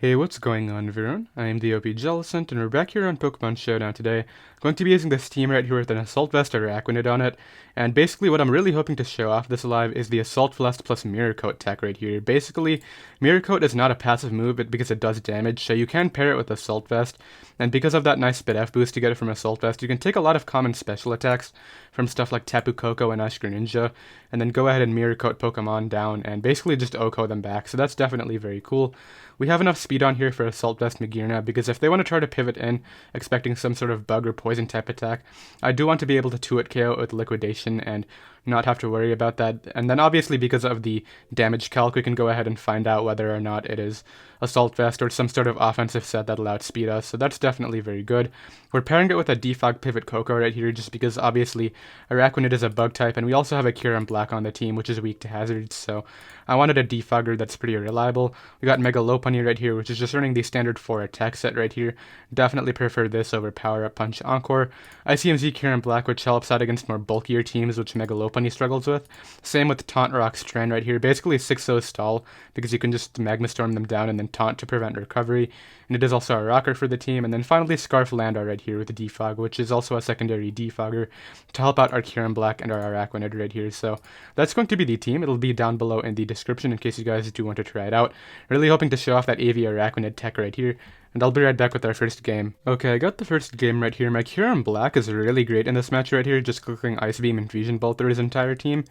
Hey, what's going on, everyone? I am the OPJellicent, and we're back here on Pokemon Showdown today. Going to be using this team right here with an Assault Vest Araquanid on it, and basically what I'm really hoping to show off this live is the Assault Vest plus Mirror Coat tech right here. Basically, Mirror Coat is not a passive move because it does damage, so you can pair it with Assault Vest, and because of that nice Speed F boost you get it from Assault Vest, you can take a lot of common special attacks from stuff like Tapu Koko and Ice Greninja, and then go ahead and Mirror Coat Pokemon down, and basically just OHKO them back, so that's definitely very cool. We have enough speed on here for Assault Vest Magearna, because if they want to try to pivot in, expecting some sort of bug or poison type attack, I do want to be able to 2-hit KO with Liquidation and not have to worry about that. And then obviously because of the damage calc, we can go ahead and find out whether or not it is Assault Vest or some sort of offensive set that allowed speed us, so that's definitely very good. We're pairing it with a Defog Pivot Koko right here, just because obviously Araquanid is a bug type, and we also have a Kyurem-Black on the team, which is weak to hazards, so I wanted a Defogger that's pretty reliable. We got Mega Lopunny right here, which is just earning the standard 4 attack set right here. Definitely prefer this over Power Up Punch Encore. Icium Z Kyurem-Black, which helps out against more bulkier teams, which Mega Lopunny struggles with. Same with Taunt Rock Strand right here, basically 6-0 stall, because you can just Magma Storm them down and then taunt to prevent recovery. And it is also a rocker for the team. And then finally Scarf Landar right here with the Defog, which is also a secondary Defogger to help out our Kyurem-Black and our Araquanid right here. So that's going to be the team. It'll be down below in the description in case you guys do want to try it out. Really hoping to show off that AV Araquanid tech right here. And I'll be right back with our first game. Okay, I got the first game right here. My Kyurem-Black is really great in this match right here, just clicking Ice Beam and Fusion Bolt through his entire team.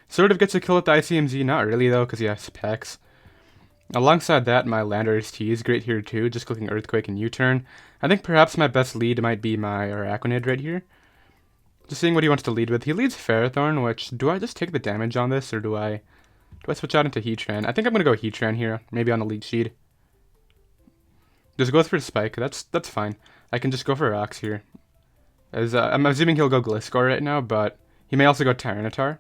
Sort of gets a kill with the Icium Z, not really though, because he has Specs. Alongside that, my Landorus T is great here too, just clicking Earthquake and U-turn. I think perhaps my best lead might be my Araquanid right here. Just seeing what he wants to lead with. He leads Ferrothorn, which, do I just take the damage on this, or do I switch out into Heatran? I think I'm going to go Heatran here, maybe on a Leech Seed. Just goes for Spike, that's fine. I can just go for Rocks here. As I'm assuming he'll go Gliscor right now, but he may also go Tyranitar.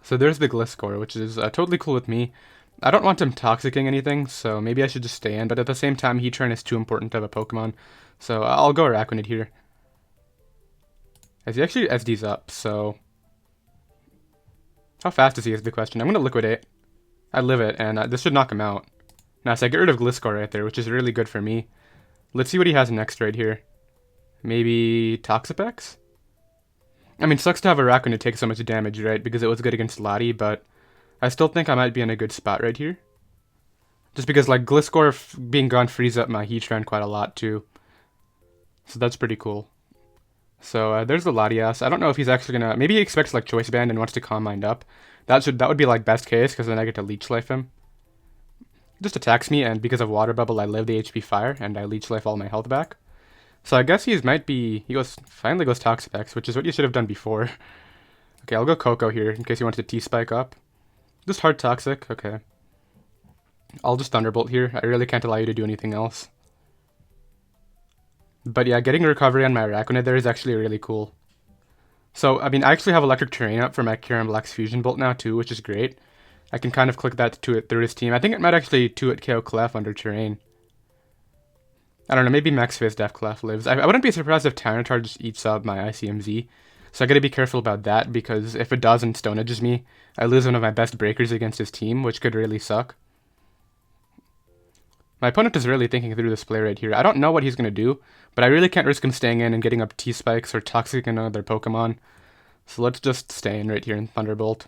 So there's the Gliscor, which is totally cool with me. I don't want him Toxicking anything, so maybe I should just stay in, but at the same time, Heatran is too important of a Pokemon, so I'll go Araquanid here. As he actually SD's up, so how fast is he is the question. I'm going to Liquidate. I live it, and this should knock him out. Nice, I get rid of Gliscor right there, which is really good for me. Let's see what he has next right here. Maybe Toxapex? I mean, sucks to have Araquanid take so much damage, right, because it was good against Lottie, but I still think I might be in a good spot right here. Just because, like, Gliscor being gone frees up my Heatran quite a lot, too. So that's pretty cool. So there's the Latias. I don't know if he's actually gonna. Maybe he expects like Choice Band and wants to Calm Mind up. That would be like best case, because then I get to Leech Life him. He just attacks me, and because of Water Bubble, I live the HP Fire, and I Leech Life all my health back. So I guess he finally goes Toxapex, which is what you should have done before. Okay, I'll go Koko here in case he wants to T-Spike up. Just hard Toxic. Okay. I'll just Thunderbolt here. I really can't allow you to do anything else. But yeah, getting recovery on my Araquanid there is actually really cool. So, I mean, I actually have Electric Terrain up for my Kyurem-Black's Fusion Bolt now too, which is great. I can kind of click that to it through his team. I think it might actually 2-hit KO Clef under Terrain. I don't know, maybe Max Phase Def Clef lives. I wouldn't be surprised if Tyranitar just eats up my Icium Z. So I gotta be careful about that, because if it does and Stone Edges me, I lose one of my best breakers against his team, which could really suck. My opponent is really thinking through this play right here. I don't know what he's going to do, but I really can't risk him staying in and getting up T-Spikes or Toxic another Pokemon. So let's just stay in right here in Thunderbolt.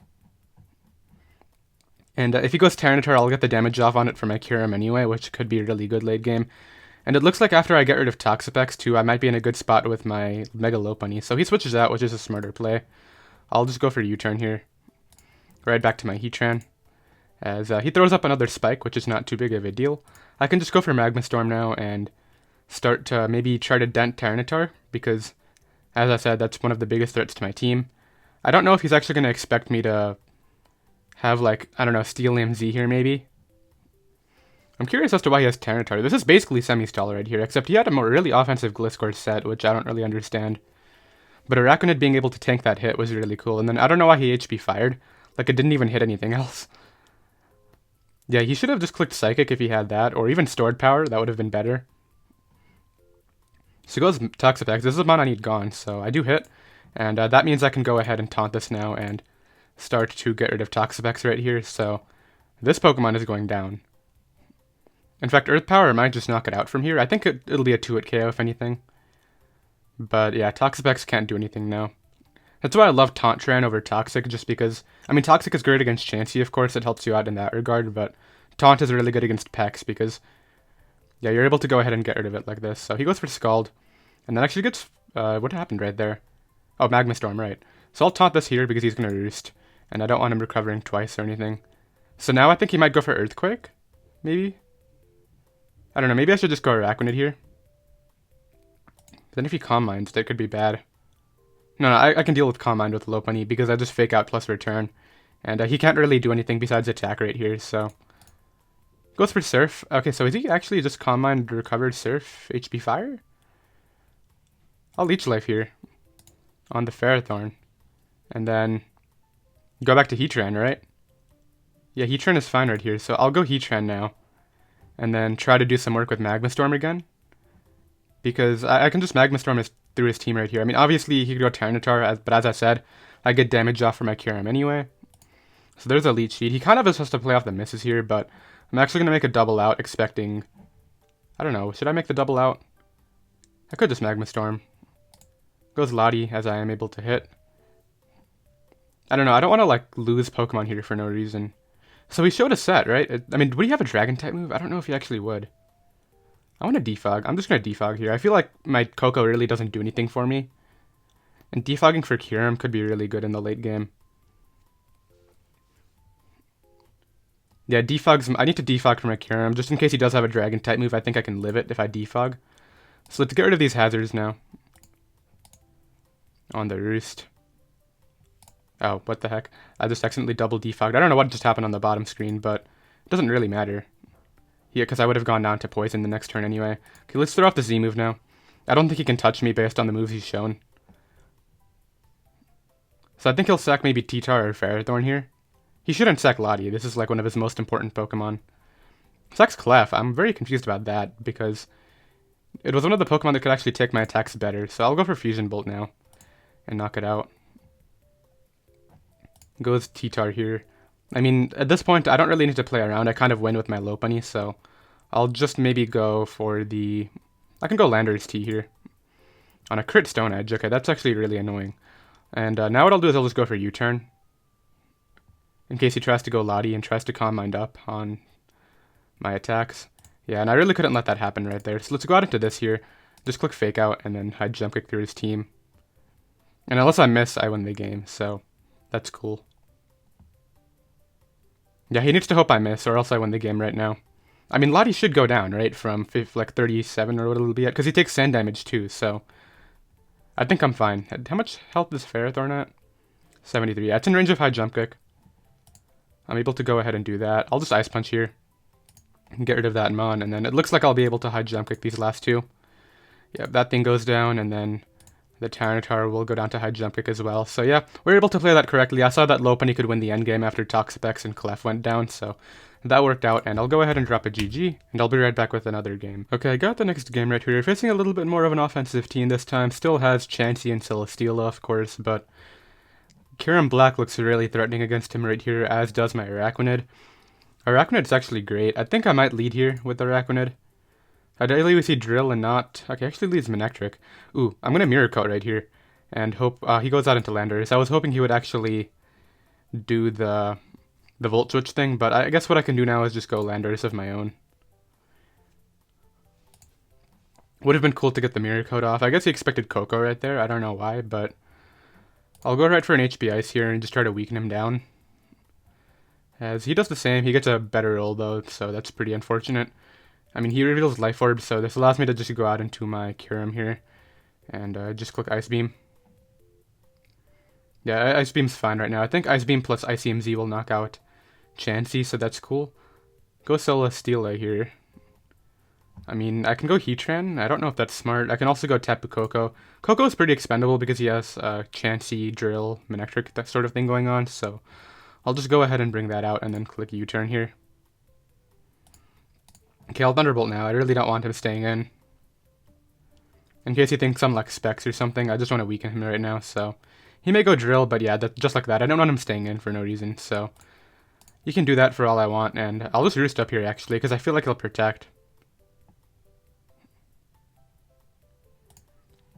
And if he goes Tyranitar, I'll get the damage off on it for my Kyurem anyway, which could be really good late game. And it looks like after I get rid of Toxapex too, I might be in a good spot with my Mega Lopunny. So he switches out, which is a smarter play. I'll just go for U-turn here. Right back to my Heatran. As he throws up another Spike, which is not too big of a deal. I can just go for Magma Storm now and start to maybe try to dent Tyranitar, because, as I said, that's one of the biggest threats to my team. I don't know if he's actually going to expect me to have, like, I don't know, Steel Z here maybe. I'm curious as to why he has Tyranitar. This is basically semi-stall right here, except he had a more really offensive Gliscor set, which I don't really understand. But Araquanid being able to tank that hit was really cool, and then I don't know why he HP fired. Like, it didn't even hit anything else. Yeah, he should have just clicked Psychic if he had that, or even Stored Power, that would have been better. So he goes Toxapex. This is a mon I need gone, so I do hit, and that means I can go ahead and taunt this now and start to get rid of Toxapex right here, so this Pokemon is going down. In fact, Earth Power might just knock it out from here. I think it'll be a 2-hit KO if anything. But yeah, Toxapex can't do anything now. That's why I love Taunt Tran over Toxic, just because, I mean, Toxic is great against Chansey, of course, it helps you out in that regard, but Taunt is really good against Pex, because, yeah, you're able to go ahead and get rid of it like this. So he goes for Scald, and then actually gets, what happened right there? Oh, Magma Storm, right. So I'll taunt this here because he's going to Roost, and I don't want him recovering twice or anything. So now I think he might go for Earthquake, maybe? I don't know, maybe I should just go Araquanid here. Then if he Calm Minds, that could be bad. No, I can deal with Calm Mind with Lopunny because I just Fake Out plus Return. And he can't really do anything besides attack right here, so... Goes for Surf. Okay, so is he actually just Calm Mind recovered Surf HP Fire? I'll Leech Life here on the Ferrothorn. And then go back to Heatran, right? Yeah, Heatran is fine right here, so I'll go Heatran now. And then try to do some work with Magma Storm again. Because I can just Magma Storm through his team right here. I mean, obviously he could go Tyranitar, but as I said, I get damage off for my Kyurem anyway. So there's a Leech Seed. He kind of is supposed to play off the misses here, but I'm actually going to make a double out expecting... I don't know, should I make the double out? I could just Magma Storm. Goes Lottie, as I am able to hit. I don't know, I don't want to like lose Pokemon here for no reason. So he showed a set, right? I mean, would he have a Dragon-type move? I don't know if he actually would. I want to Defog. I'm just going to Defog here. I feel like my Koko really doesn't do anything for me. And Defogging for Kyurem could be really good in the late game. Yeah, Defog's... I need to Defog for my Kyurem. Just in case he does have a Dragon-type move, I think I can live it if I Defog. So let's get rid of these hazards now. On the Roost. Oh, what the heck. I just accidentally double Defogged. I don't know what just happened on the bottom screen, but it doesn't really matter. Yeah, because I would have gone down to Poison the next turn anyway. Okay, let's throw off the Z move now. I don't think he can touch me based on the moves he's shown. So I think he'll sack maybe T-Tar or Ferrothorn here. He shouldn't sack Lottie. This is like one of his most important Pokemon. Sacks Clef. I'm very confused about that because it was one of the Pokemon that could actually take my attacks better. So I'll go for Fusion Bolt now and knock it out. Goes T-Tar here. I mean, at this point, I don't really need to play around. I kind of win with my Lopunny, so I'll just maybe go for the... I can go Landorus T here. On a crit Stone Edge. Okay, that's actually really annoying. And now what I'll do is I'll just go for U-turn. In case he tries to go Lottie and tries to Calm Mind up on my attacks. Yeah, and I really couldn't let that happen right there. So let's go out into this here. Just click Fake Out and then Hide Jump Kick through his team. And unless I miss, I win the game, so that's cool. Yeah, he needs to hope I miss, or else I win the game right now. I mean, Lottie should go down, right? From like 37 or what it'll be at, because he takes sand damage too, so I think I'm fine. How much health is Ferrothorn at? 73. Yeah, it's in range of High Jump Kick. I'm able to go ahead and do that. I'll just Ice Punch here and get rid of that Mon, and then it looks like I'll be able to High Jump Kick these last two. Yeah, that thing goes down, and then the Tyranitar will go down to High Jump Kick as well. So yeah, we're able to play that correctly. I saw that Lopunny could win the endgame after Toxapex and Clef went down, so that worked out, and I'll go ahead and drop a GG, and I'll be right back with another game. Okay, I got the next game right here. Facing a little bit more of an offensive team this time. Still has Chansey and Celesteela, of course, but Kyurem-Black looks really threatening against him right here, as does my Araquanid. Araquanid's actually great. I think I might lead here with Araquanid. Ideally we see Drill and not... Okay, actually leads Manectric. Ooh, I'm going to Mirror Coat right here. And hope... he goes out into Landorus. I was hoping he would actually do the Volt Switch thing, but I guess what I can do now is just go Landorus of my own. Would have been cool to get the Mirror Coat off. I guess he expected Koko right there. I don't know why, but I'll go right for an HP Ice here and just try to weaken him down. As he does the same. He gets a better roll though, so that's pretty unfortunate. I mean, he reveals Life Orb, so this allows me to just go out into my Kyurem here and just click Ice Beam. Yeah, Ice Beam's fine right now. I think Ice Beam plus Icium Z will knock out Chansey, so that's cool. Go Celesteela here. I mean, I can go Heatran. I don't know if that's smart. I can also go Tapu Koko. Koko is pretty expendable because he has Chansey, Drill, Manectric, that sort of thing going on, so I'll just go ahead and bring that out and then click U-turn here. Okay, I'll Thunderbolt now. I really don't want him staying in. In case he thinks I'm like Specs or something, I just want to weaken him right now, so he may go Drill, but yeah, just like that. I don't want him staying in for no reason, so He can do that for all I want, and I'll just Roost up here, actually, because I feel like he'll protect.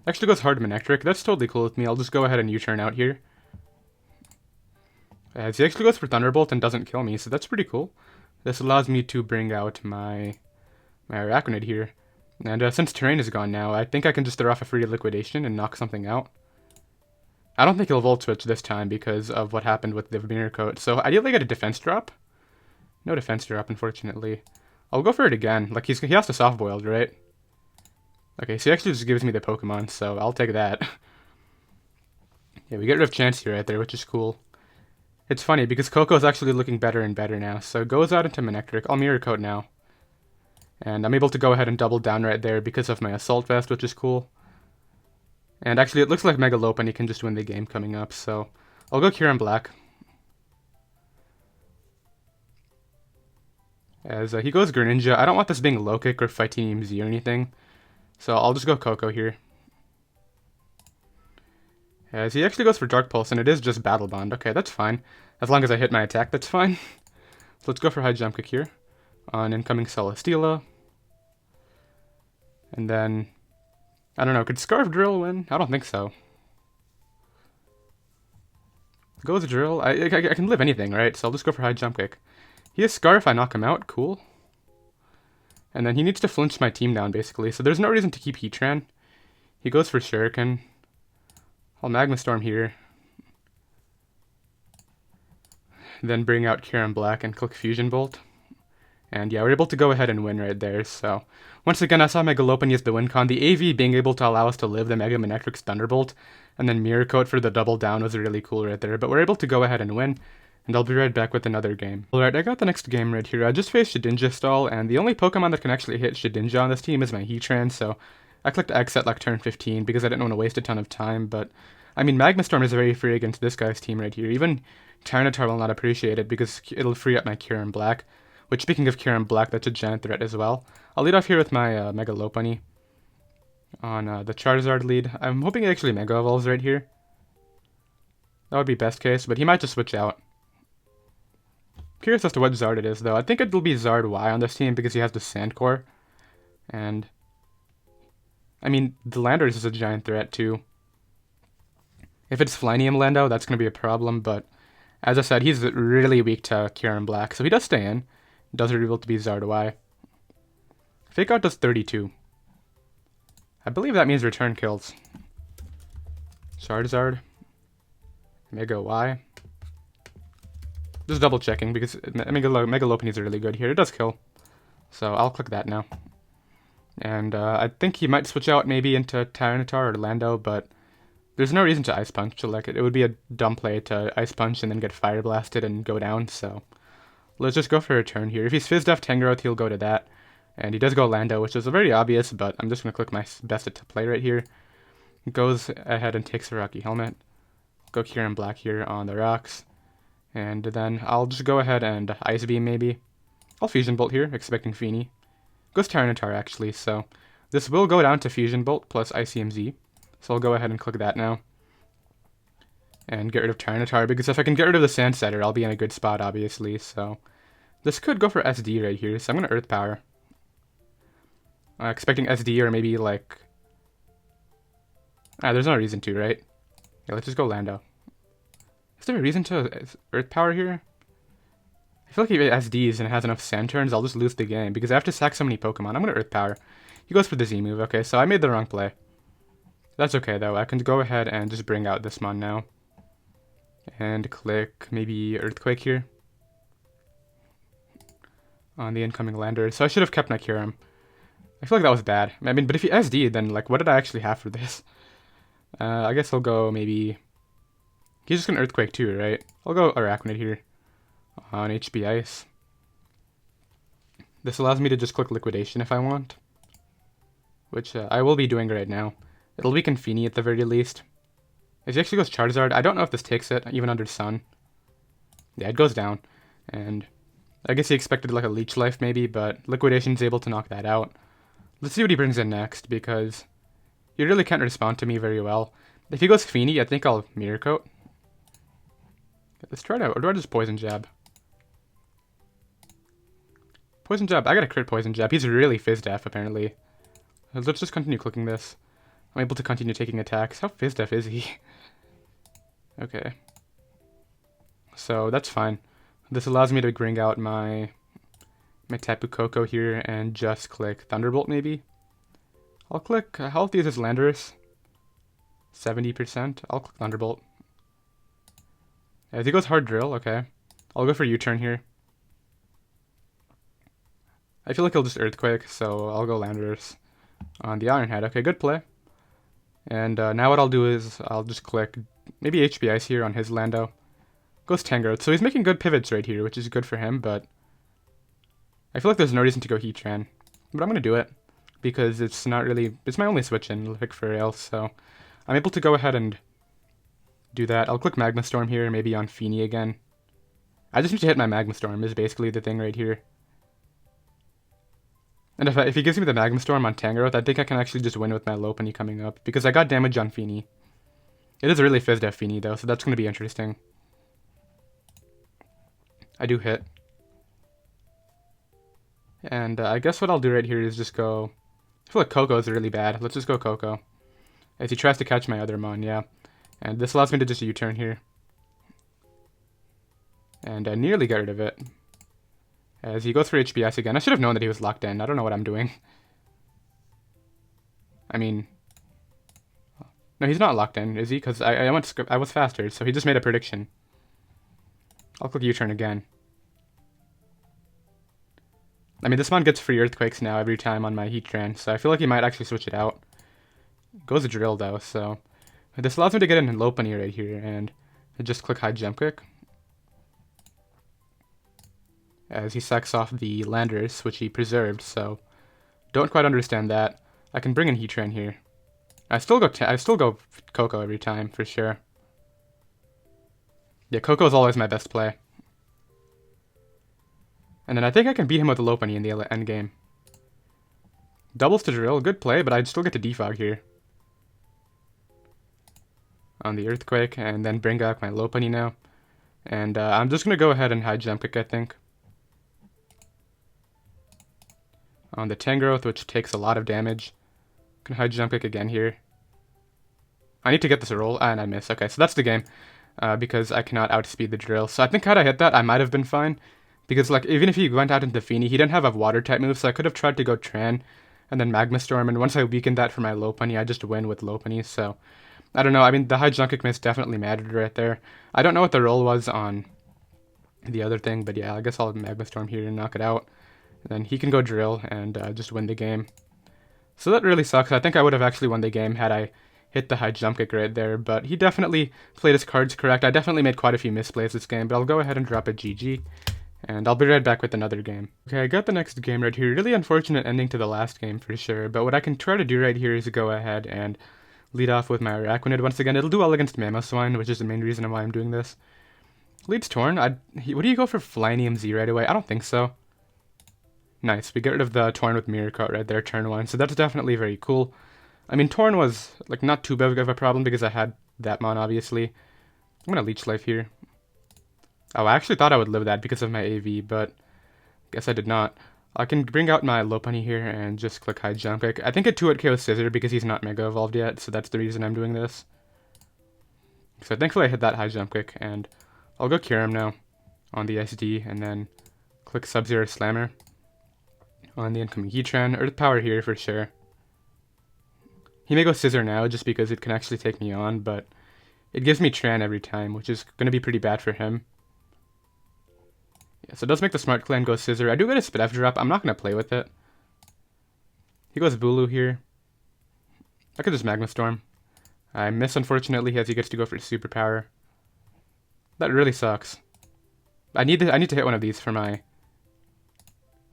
Actually goes hard Manectric. That's totally cool with me. I'll just go ahead and U-turn out here. As he actually goes for Thunderbolt and doesn't kill me, so that's pretty cool. This allows me to bring out my Araquanid here. And since Terrain is gone now, I think I can just throw off a free Liquidation and knock something out. I don't think he'll Volt Switch this time because of what happened with the Mirror Coat. So ideally get a defense drop. No defense drop, unfortunately. I'll go for it again. Like, he has to Soft Boiled, right? Okay, so he actually just gives me the Pokemon, so I'll take that. Yeah, we get rid of Chansey right there, which is cool. It's funny, because Koko's actually looking better and better now, so it goes out into Manectric. I'll Mirror Coat now. And I'm able to go ahead and double down right there because of my Assault Vest, which is cool. And actually, it looks like Mega Lopunny can just win the game coming up, so I'll go Kyurem-Black. As he goes Greninja, I don't want this being Low Kick or Fighting Z or anything, so I'll just go Koko here. As he actually goes for Dark Pulse, and it is just Battle Bond. Okay, that's fine. As long as I hit my attack, that's fine. So let's go for High Jump Kick here on incoming Celesteela. And then, I don't know, could Scarf Drill win? I don't think so. Goes Drill. I can live anything, right? So I'll just go for High Jump Kick. He has Scarf, I knock him out. Cool. And then he needs to flinch my team down, basically. So there's no reason to keep Heatran. He goes for Shuriken. I'll Magma Storm here. Then bring out Kyurem-Black and click Fusion Bolt. And yeah, we're able to go ahead and win right there. So once again, I saw Mega Lopunny as the win con. The AV being able to allow us to live the Mega Manectric's Thunderbolt and then Mirror Coat for the double down was really cool right there. But we're able to go ahead and win. And I'll be right back with another game. Alright, I got the next game right here. I just faced Shedinja Stall, and the only Pokemon that can actually hit Shedinja on this team is my Heatran, so I clicked X at like turn 15 because I didn't want to waste a ton of time, but I mean, Magma Storm is very free against this guy's team right here. Even Tyranitar will not appreciate it because it'll free up my Kyurem-Black, which speaking of Kyurem-Black, that's a giant threat as well. I'll lead off here with my Mega Lopunny on the Charizard lead. I'm hoping it actually Mega Evolves right here. That would be best case, but he might just switch out. Curious as to what Zard it is, though. I think it'll be Zard Y on this team because he has the Sand Core. And, I mean, the Landorus is a giant threat, too. If it's Flynium Lando, that's going to be a problem, but as I said, he's really weak to Kyurem-Black, so he does stay in. Does reveal to be Zard Y. Fake Out does 32. I believe that means return kills. Charizard. Mega Y. Just double checking because Mega Lopunny is really good here. It does kill. So I'll click that now. And I think he might switch out maybe into Tyranitar or Lando, but there's no reason to Ice Punch. Like it would be a dumb play to Ice Punch and then get Fire Blasted and go down, so let's just go for a turn here. If he's Fizzed off Tangrowth, he'll go to that. And he does go Lando, which is very obvious, but I'm just going to click my best to play right here. Goes ahead and takes a Rocky Helmet. Go Kyurem-Black here on the rocks. And then I'll just go ahead and Ice Beam maybe. I'll Fusion Bolt here, expecting Feeny. Goes Tyranitar actually, so this will go down to Fusion Bolt plus Icium Z. So I'll go ahead and click that now. And get rid of Tyranitar, because if I can get rid of the Sand Setter, I'll be in a good spot, obviously. So this could go for SD right here, so I'm going to Earth Power. Expecting SD or maybe like... there's no reason to, right? Yeah, let's just go Lando. Is there a reason to Earth Power here? I feel like if it SDs and it has enough Sand turns, I'll just lose the game, because I have to sack so many Pokemon. I'm going to Earth Power. He goes for the Z move. Okay, so I made the wrong play. That's okay, though. I can go ahead and just bring out this Mon now. And click maybe Earthquake here. On the incoming lander. So I should have kept my Kyurem. I feel like that was bad. I mean, but if he SD'd, then like, what did I actually have for this? I guess I'll go maybe... He's just gonna Earthquake too, right? I'll go Araquanid here. On HB Ice. This allows me to just click Liquidation if I want. Which I will be doing right now. It'll weaken Feeny at the very least. If he actually goes Charizard, I don't know if this takes it, even under Sun. Yeah, it goes down. And I guess he expected like a Leech Life maybe, but Liquidation's able to knock that out. Let's see what he brings in next, because he really can't respond to me very well. If he goes Feeny, I think I'll Mirror Coat. Let's try it out. Or do I just Poison Jab? Poison Jab. I got a crit Poison Jab. He's really Fizz-Def, apparently. Let's just continue clicking this. I'm able to continue taking attacks. How Fizz-Def is he? Okay. So, that's fine. This allows me to bring out my Tapu Koko here and just click Thunderbolt, maybe? I'll click... how healthy is his Landorus? 70%. I'll click Thunderbolt. As he goes Hard Drill, okay. I'll go for U-turn here. I feel like he'll just Earthquake, so I'll go Landorus on the Iron Head. Okay, good play. And now what I'll do is I'll just click maybe HP Ice here on his Lando. Goes Tangrowth. So he's making good pivots right here, which is good for him, but I feel like there's no reason to go Heatran. But I'm going to do it because it's not really... it's my only switch in, like, for real, so I'm able to go ahead and do that. I'll click Magma Storm here, maybe on Feeny again. I just need to hit my Magma Storm is basically the thing right here. And if he gives me the Magma Storm on Tangrowth, I think I can actually just win with my Lopunny coming up, because I got damage on Feeny. It is a really Fizz-Def Feeny, though, so that's going to be interesting. I do hit. And I guess what I'll do right here is just go... I feel like Koko is really bad. Let's just go Koko. As he tries to catch my other Mon, yeah. And this allows me to just U-turn here. And I nearly get rid of it. As he goes for HBS again. I should have known that he was locked in. I don't know what I'm doing. I mean... no, he's not locked in, is he? Because I was faster, so he just made a prediction. I'll click U-turn again. I mean, this Mon gets free Earthquakes now every time on my Heatran, so I feel like he might actually switch it out. Goes a Drill, though, so... this allows me to get in Lopunny right here, and I just click High Jump Kick. As he sacks off the Landorus, which he preserved, so... don't quite understand that. I can bring in Heatran here. I still go Koko every time, for sure. Yeah, Koko is always my best play. And then I think I can beat him with the Lopunny in the end game. Doubles to Drill, good play, but I'd still get to Defog here. On the Earthquake, and then bring back my Lopunny now. And I'm just going to go ahead and High Jump Kick, I think. On the Tangrowth, which takes a lot of damage. Can High Jump Kick again here. I need to get this a roll, and I miss. Okay, so that's the game. Because I cannot outspeed the Drill. So I think had I hit that, I might have been fine. Because, like, even if he went out into Feeny, he didn't have a Water-type move, so I could have tried to go Tran and then Magma Storm, and once I weakened that for my Lopunny, I just win with Lopunny, so... I don't know, I mean, the High Jump Kick miss definitely mattered right there. I don't know what the roll was on the other thing, but yeah, I guess I'll Magma Storm here and knock it out. And then he can go Drill and just win the game. So that really sucks. I think I would have actually won the game had I hit the High Jump Kick right there, but he definitely played his cards correct. I definitely made quite a few misplays this game, but I'll go ahead and drop a GG. And I'll be right back with another game. Okay, I got the next game right here. Really unfortunate ending to the last game for sure, but what I can try to do right here is go ahead and lead off with my Araquanid once again. It'll do well against Mamoswine, which is the main reason why I'm doing this. Leads Torn. Would he go for Flynium Z right away? I don't think so. Nice, we get rid of the Torn with Mirror Coat right there, turn 1, so that's definitely very cool. I mean, Torn was like not too big of a problem because I had that Mon, obviously. I'm gonna Leech Life here. Oh, I actually thought I would live that because of my AV, but guess I did not. I can bring out my Lopunny here and just click High Jump Kick. I think it 2-hit KO Scissor because he's not Mega Evolved yet, so that's the reason I'm doing this. So thankfully I hit that High Jump Kick, and I'll go Kyurem now on the SD, and then click Sub-Zero Slammer on the incoming Heatran. Earth Power here for sure. He may go Scissor now just because it can actually take me on, but it gives me Tran every time, which is going to be pretty bad for him. Yeah, so it does make the Smart Clan go Scissor. I do get a Spit F drop. I'm not going to play with it. He goes Bulu here. I could just Magma Storm. I miss, unfortunately, as he gets to go for Superpower. That really sucks. I need to hit one of these for my...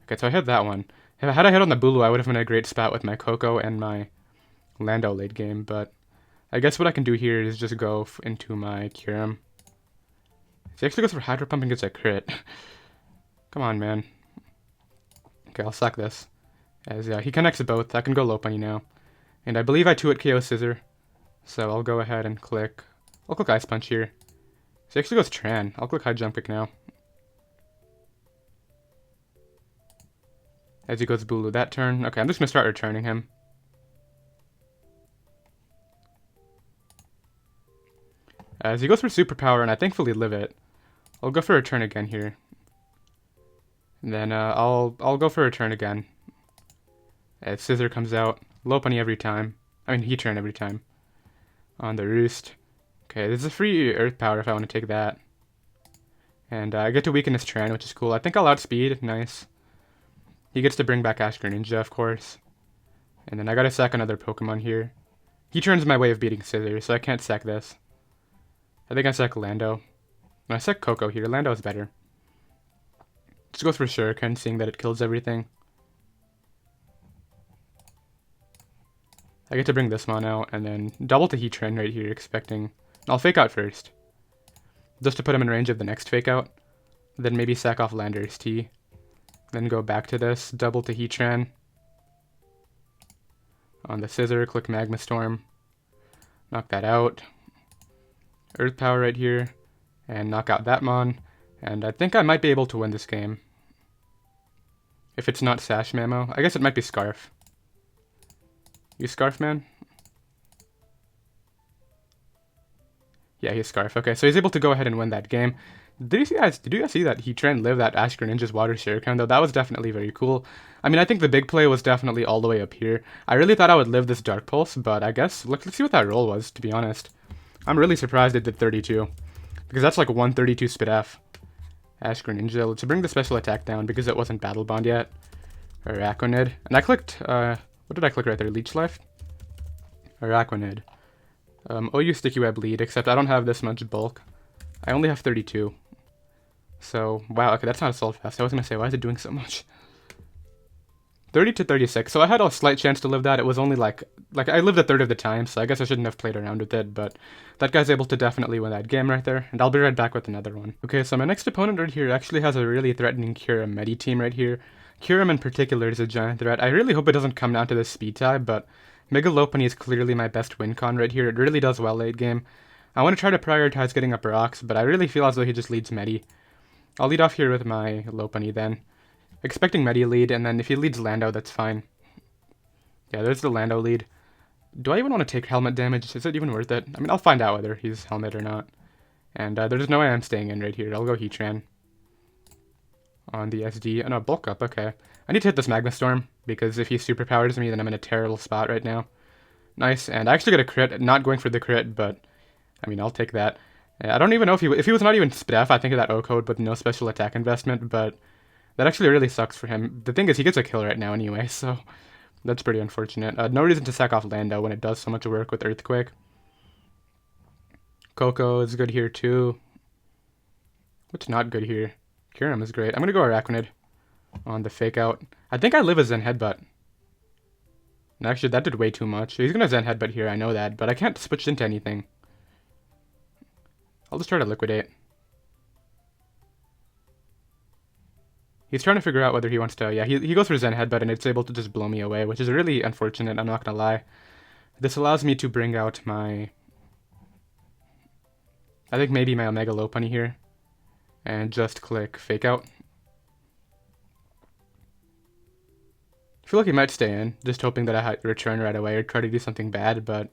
Okay, so I hit that one. Had I hit on the Bulu, I would have been in a great spot with my Koko and my Lando late game, but I guess what I can do here is just go into my Kyurem. He actually goes for Hydro Pump and gets a crit. Come on, man. Okay, I'll sack this. As he connects both, I can go Lopunny now. And I believe I 2-hit KO Scissor. So I'll go ahead and click... I'll click Ice Punch here. So he actually goes Tran. I'll click High Jump Kick now. as he goes Bulu that turn. Okay, I'm just going to start returning him. As he goes for Superpower, and I thankfully live it. I'll go for a return again here. And then I'll go for a return again. As Scissor comes out. Lopunny every time. I mean, Heatran every time. On the Roost. Okay, this is a free Earth Power if I want to take that. And I get to weaken his Tran, which is cool. I think I'll outspeed. Nice. He gets to bring back Ninja, of course. And then I gotta sack another Pokemon here. Heatran's my way of beating Scissor, so I can't sack this. I think I sack Lando. No, I sack Koko here. Lando is better. Just goes for Shuriken, seeing that it kills everything. I get to bring this mon out, and then double to Heatran right here, expecting... I'll fake out first. Just to put him in range of the next fake out. Then maybe sack off Landorus T. Then go back to this, double to Heatran. On the Scissor, click Magma Storm. Knock that out. Earth Power right here. And knock out that mon. And I think I might be able to win this game. If it's not Sash Mamo. I guess it might be Scarf. You Scarf, man? Yeah, he's Scarf. Okay, so he's able to go ahead and win that game. Did you guys see that Heatran lived that Ninja's Water Shuriken, though? That was definitely very cool. I mean, I think the big play was definitely all the way up here. I really thought I would live this Dark Pulse, but I guess, let's see what that roll was, to be honest. I'm really surprised it did 32. Because that's like 132 Spit F. Ninja. Let's bring the special attack down because it wasn't Battle Bond yet. Araquanid. And I clicked, what did I click right there? Leech Life? Araquanid. OU Sticky Web Lead, except I don't have this much bulk. I only have 32. So, wow, okay, that's not Assault Vest. I was going to say, why is it doing so much? 30 to 36. So I had a slight chance to live that. It was only like I lived a third of the time, so I guess I shouldn't have played around with it, but that guy's able to definitely win that game right there, and I'll be right back with another one. Okay, so my next opponent right here actually has a really threatening Kyurem Medi team right here. Kyurem in particular is a giant threat. I really hope it doesn't come down to this speed type, but Mega Lopunny is clearly my best win con right here. It really does well late game. I want to try to prioritize getting up rocks, but I really feel as though he just leads Medi. I'll lead off here with my Lopunny then. Expecting Medi lead, and then if he leads Lando, that's fine. Yeah, there's the Lando lead. Do I even want to take helmet damage? Is it even worth it? I mean, I'll find out whether he's helmet or not. And there's no way I'm staying in right here. I'll go Heatran. On the SD. Oh no, bulk up, okay. I need to hit this Magma Storm, because if he superpowers me, then I'm in a terrible spot right now. Nice, and I actually got a crit. Not going for the crit, but I mean, I'll take that. I don't even know if he was not even Spit F, I think of that O code with no special attack investment, but that actually really sucks for him. The thing is, he gets a kill right now anyway, so that's pretty unfortunate. No reason to sack off Lando when it does so much work with Earthquake. Koko is good here too. What's not good here? Kyurem is great. I'm gonna go Araquanid on the fake out. I think I live a Zen Headbutt. And actually, that did way too much. He's gonna Zen Headbutt here, I know that, but I can't switch into anything. I'll just try to liquidate. He's trying to figure out whether he wants to... Yeah, he goes for Zen Headbutt, and it's able to just blow me away, which is really unfortunate, I'm not gonna lie. This allows me to bring out my... I think maybe my Omega Lopunny here. And just click Fake Out. I feel like he might stay in, just hoping that I return right away or try to do something bad, but...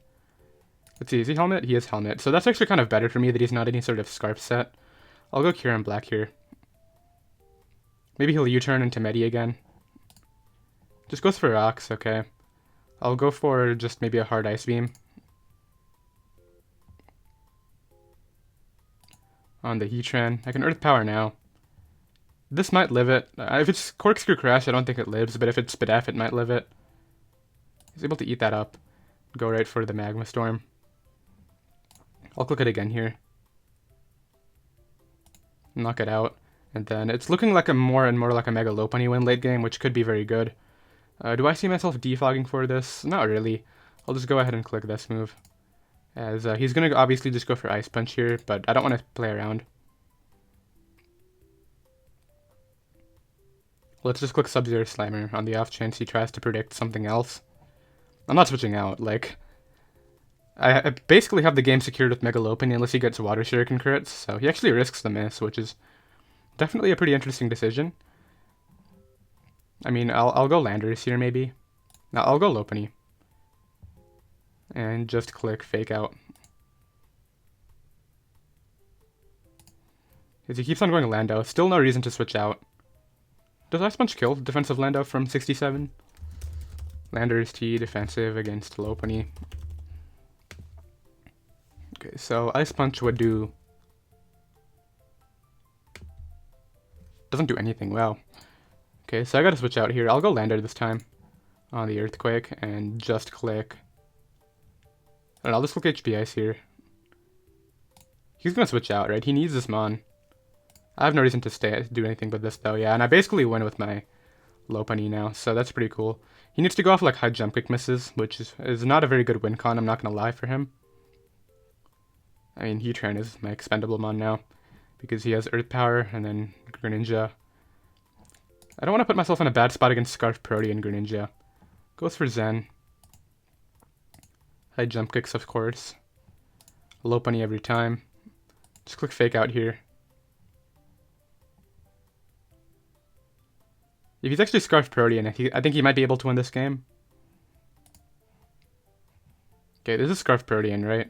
Let's see, is he Helmet? He is Helmet. So that's actually kind of better for me that he's not any sort of Scarf set. I'll go Kyurem-Black here. Maybe he'll U-turn into Medi again. Just goes for rocks, okay. I'll go for just maybe a hard Ice Beam. On the Heatran. I can Earth Power now. This might live it. If it's Corkscrew Crash, I don't think it lives, but if it's Spit F, it might live it. He's able to eat that up. Go right for the Magma Storm. I'll click it again here. Knock it out. And then it's looking like a more and more like a Mega Lopunny win late game, which could be very good. Do I see myself defogging for this? Not really. I'll just go ahead and click this move. As he's going to obviously just go for Ice Punch here, but I don't want to play around. Let's just click Sub-Zero Slimer on the off chance he tries to predict something else. I'm not switching out, like... I basically have the game secured with Mega Lopunny unless he gets Water Shuriken crits, so he actually risks the miss, which is definitely a pretty interesting decision. I mean, I'll go Landers here maybe. Now I'll go Lopunny. And just click Fake Out. Because he keeps on going Lando. Still no reason to switch out. Does Ice Punch kill defensive Lando from 67? Landers T defensive against Lopunny. Okay, so Ice Punch would do... Doesn't do anything, wow. Okay, so I gotta switch out here. I'll go Lander this time on the Earthquake and just click... And I'll just click HP Ice here. He's gonna switch out, right? He needs this Mon. I have no reason to do anything but this though, yeah, and I basically win with my Lopunny now, so that's pretty cool. He needs to go off like high jump kick misses, which is not a very good win con, I'm not gonna lie for him. I mean, Heatran is my expendable Mon now, because he has Earth Power, and then Greninja. I don't want to put myself in a bad spot against Scarf Protean Greninja. Goes for Zen. High jump kicks, of course. Lopunny every time. Just click Fake Out here. If he's actually Scarf Protean, I think he might be able to win this game. Okay, this is Scarf Protean, right?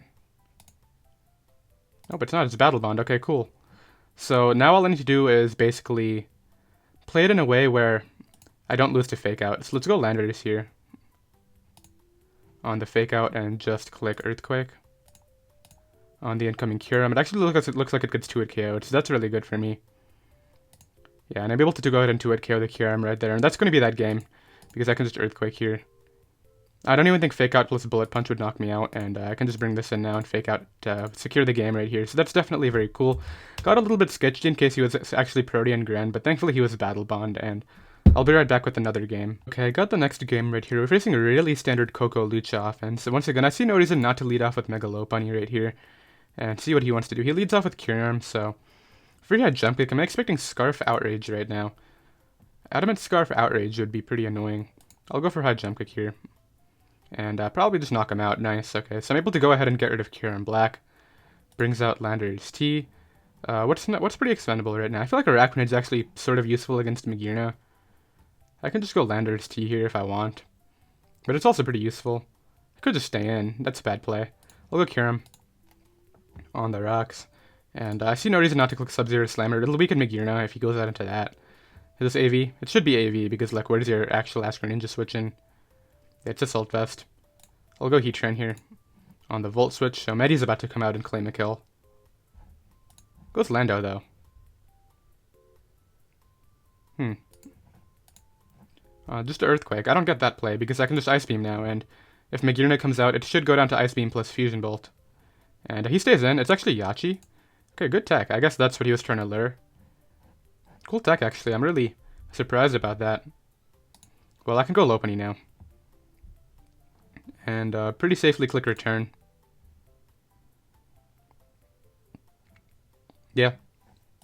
Oh, but it's not. It's Battle Bond. Okay, cool. So now all I need to do is basically play it in a way where I don't lose to Fake Out. So let's go Landers here on the Fake Out and just click Earthquake on the incoming Kyurem. It actually looks like it gets 2-hit KO'd, so that's really good for me. Yeah, and I'm able to go ahead and 2-hit KO the Kyurem right there, and that's going to be that game, because I can just Earthquake here. I don't even think Fake Out plus Bullet Punch would knock me out, and I can just bring this in now and Fake Out to secure the game right here, so that's definitely very cool. Got a little bit sketched in case he was actually Protean Grand, but thankfully he was Battle Bond, and I'll be right back with another game. Okay, I got the next game right here. We're facing a really standard Koko Lucha offense, so once again, I see no reason not to lead off with Mega Lopunny right here, and see what he wants to do. He leads off with Kyurem, so... If he had Jump Kick, I'm expecting Scarf Outrage right now. Adamant Scarf Outrage would be pretty annoying. I'll go for High Jump Kick here. And probably just knock him out. Nice, okay. So I'm able to go ahead and get rid of Kyurem-Black. Brings out Landers T. What's pretty expendable right now? I feel like Araquanid's actually sort of useful against Magearna. I can just go Landers T here if I want. But it's also pretty useful. I could just stay in. That's a bad play. I'll go Kyurem on the rocks. And I see no reason not to click Sub-Zero Slammer. It'll weaken Magearna if he goes out into that. Is this AV? It should be AV, because, like, where's your actual Ask Greninja switch in? It's Assault Vest. I'll go Heatran here on the Volt switch. So Medi's about to come out and claim a kill. Goes Lando, though. Just an Earthquake. I don't get that play, because I can just Ice Beam now, and if Magearna comes out, it should go down to Ice Beam plus Fusion Bolt. And he stays in. It's actually Yachi. Okay, good tech. I guess that's what he was trying to lure. Cool tech, actually. I'm really surprised about that. Well, I can go Lopunny now. And pretty safely click Return. Yeah,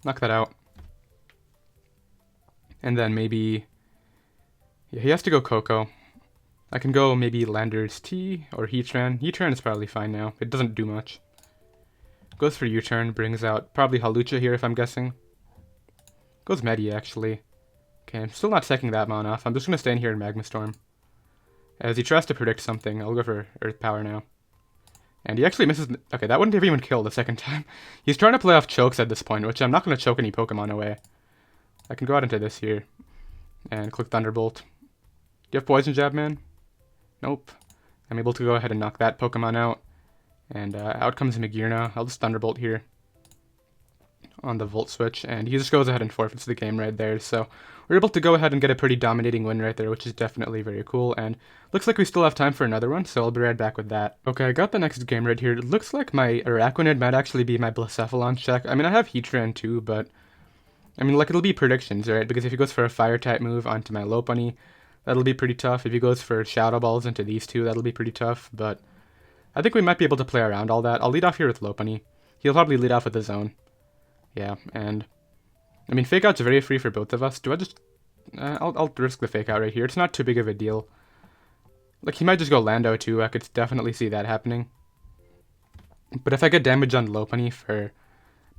knock that out. And then maybe... Yeah, he has to go Koko. I can go maybe Landers T or Heatran. Heatran is probably fine now. It doesn't do much. Goes for U-turn, brings out probably Hawlucha here if I'm guessing. Goes Medi actually. Okay, I'm still not taking that Mon off. I'm just going to stay in here in Magma Storm. As he tries to predict something, I'll go for Earth Power now. And he actually misses... Okay, that wouldn't have even killed the second time. He's trying to play off chokes at this point, which I'm not going to choke any Pokemon away. I can go out into this here. And click Thunderbolt. Do you have Poison Jab, man? Nope. I'm able to go ahead and knock that Pokemon out. And out comes Magearna. I'll just Thunderbolt here on the Volt switch, and he just goes ahead and forfeits the game right there. So we're able to go ahead and get a pretty dominating win right there, which is definitely very cool. And looks like we still have time for another one, so I'll be right back with that. Okay, I got the next game right here. It looks like my Araquanid might actually be my Blacephalon check. I mean, I have Heatran too, but I mean, like, it'll be predictions, right? Because if he goes for a Fire-type move onto my Lopunny, that'll be pretty tough. If he goes for Shadow Balls into these two, that'll be pretty tough, but I think we might be able to play around all that. I'll lead off here with Lopunny. He'll probably lead off with his own. Yeah, and I mean, Fake Out's very free for both of us. Do I just... I'll risk the Fake Out right here. It's not too big of a deal. Like, he might just go Lando too. I could definitely see that happening. But if I get damage on Lopunny for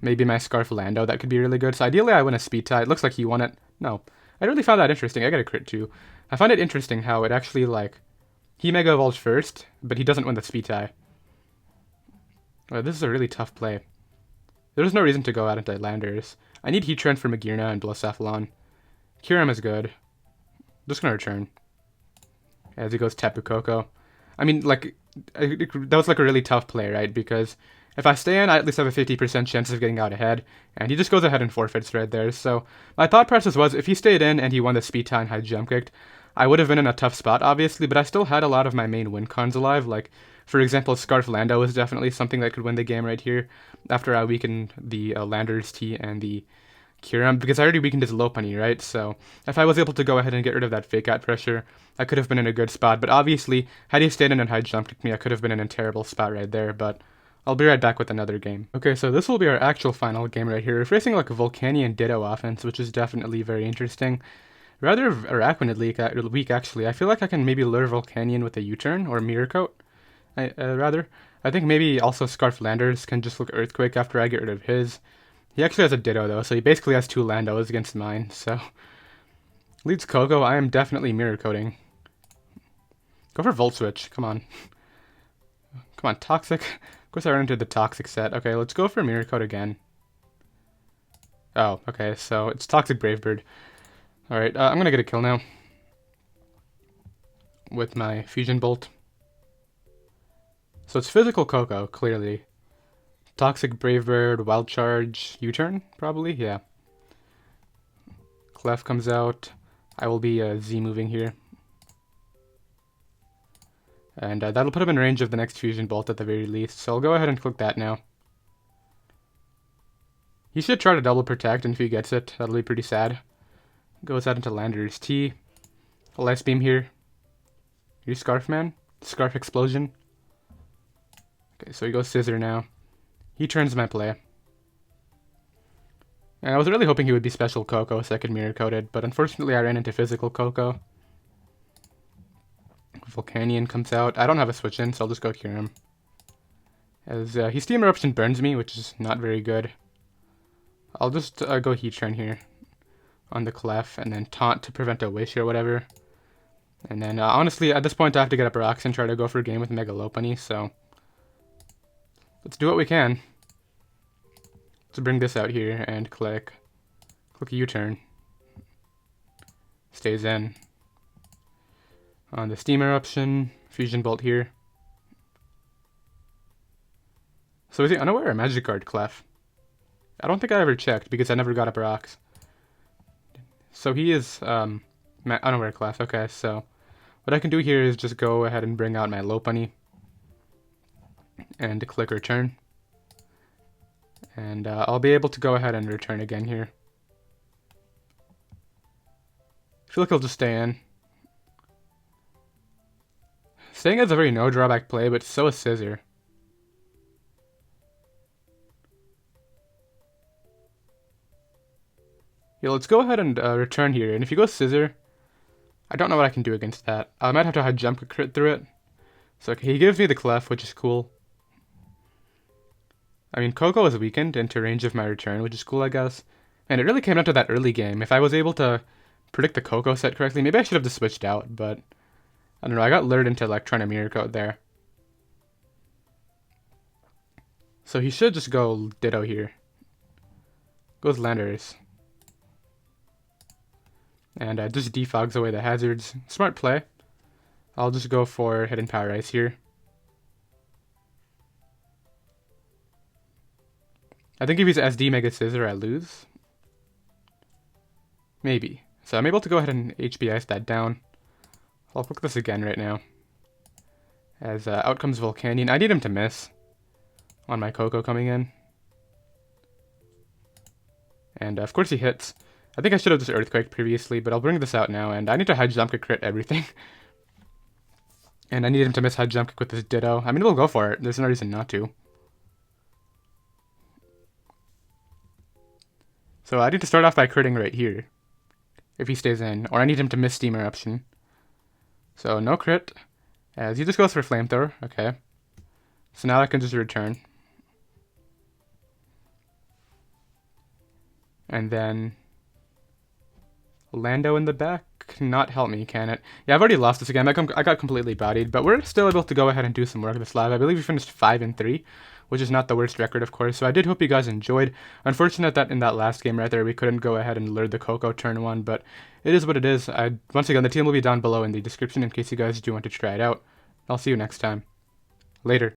maybe my Scarf Lando, that could be really good. So ideally I win a Speed Tie. It looks like he won it. No, I really found that interesting. I got a crit too. I find it interesting how it actually, like, he Mega Evolves first, but he doesn't win the speed tie. Oh, this is a really tough play. There's no reason to go out into Landers. I need Heatran for Magearna and Blacephalon. Kyurem is good. Just gonna return. As he goes Tapu Koko. I mean, like, that was like a really tough play, right? Because if I stay in, I at least have a 50% chance of getting out ahead. And he just goes ahead and forfeits right there. So my thought process was, if he stayed in and he won the speed tie and high jump kicked, I would have been in a tough spot, obviously, but I still had a lot of my main win cons alive. Like, for example, Scarf Lando was definitely something that could win the game right here after I weakened the Landers T and the Kyurem, because I already weakened his Lopunny, right? So if I was able to go ahead and get rid of that fake out pressure, I could have been in a good spot. But obviously, had he stayed in and high jump kicked me, I could have been in a terrible spot right there. But I'll be right back with another game. Okay, so this will be our actual final game right here. We're facing like a Volcanion Ditto offense, which is definitely very interesting. Rather Araquanid weak, actually. I feel like I can maybe lure Volcanion with a U-turn or Mirror Coat, rather. I think maybe also Scarf Landers can just look Earthquake after I get rid of his. He actually has a Ditto, though, so he basically has 2 Landos against mine, so... Leads Koko, I am definitely Mirror Coating. Go for Volt Switch, come on. Come on, Toxic. Of course I run into the Toxic set. Okay, let's go for Mirror Coat again. Oh, okay, so it's Toxic Brave Bird. Alright, I'm gonna get a kill now. With my Fusion Bolt. So it's Physical Koko, clearly. Toxic Brave Bird, Wild Charge, U-turn, probably? Yeah. Clef comes out. I will be Z-moving here. And that'll put him in range of the next Fusion Bolt at the very least, so I'll go ahead and click that now. He should try to double protect, and if he gets it, that'll be pretty sad. Goes out into Landers T. A Ice Beam here. You Scarf Man? Scarf Explosion. Okay, so he goes Scissor now. He turns my play. And I was really hoping he would be Special Koko so I could Mirror Coat it, but unfortunately I ran into Physical Koko. Volcanion comes out. I don't have a switch in, so I'll just go Kyurem. As he Steam Eruption burns me, which is not very good. I'll just go Heatran here on the Clef, and then Taunt to prevent a Wish or whatever. And then, honestly, at this point I have to get up rocks and try to go for a game with Mega Lopunny, so... let's do what we can. Let's bring this out here and click a U-turn. Stays in. On the Steam Eruption, Fusion Bolt here. So is he unaware or Magic Guard Clef? I don't think I ever checked because I never got up rocks. So he is unaware Clef. Okay, so what I can do here is just go ahead and bring out my Lopunny and click return. And I'll be able to go ahead and return again here. I feel like he'll just stay in. Staying is a very no drawback play, but so is Scissor. Yeah, let's go ahead and return here. And if you go Scissor, I don't know what I can do against that. I might have to high jump a crit through it. So okay, he gives me the Clef, which is cool. I mean, Koko is weakened into range of my return, which is cool, I guess. And it really came down to that early game. If I was able to predict the Koko set correctly, maybe I should have just switched out, but... I don't know, I got lured into like trying to Mirror Coat there. So he should just go Ditto here. Goes Landers. And just defogs away the hazards. Smart play. I'll just go for Hidden Power Ice here. I think if he's SD Mega Scissor, I lose. Maybe. So I'm able to go ahead and HB Ice that down. I'll click this again right now. As out comes Volcanion. I need him to miss on my Koko coming in. And of course he hits. I think I should have just Earthquaked previously, but I'll bring this out now. And I need to high jump kick crit everything. And I need him to miss high jump kick with this Ditto. I mean, we'll go for it. There's no reason not to. So I need to start off by critting right here. If he stays in. Or I need him to miss Steam Eruption. So no crit. As he just goes for Flamethrower. Okay. So now I can just return. And then Lando in the back, not help me, can it? Yeah, I've already lost this again. I got completely bodied, but we're still able to go ahead and do some work this live. I believe we finished 5-3, which is not the worst record, of course. So I did hope you guys enjoyed. Unfortunate that in that last game right there, we couldn't go ahead and lure the Koko turn 1, but it is what it is. Once again, the team will be down below in the description in case you guys do want to try it out. I'll see you next time. Later.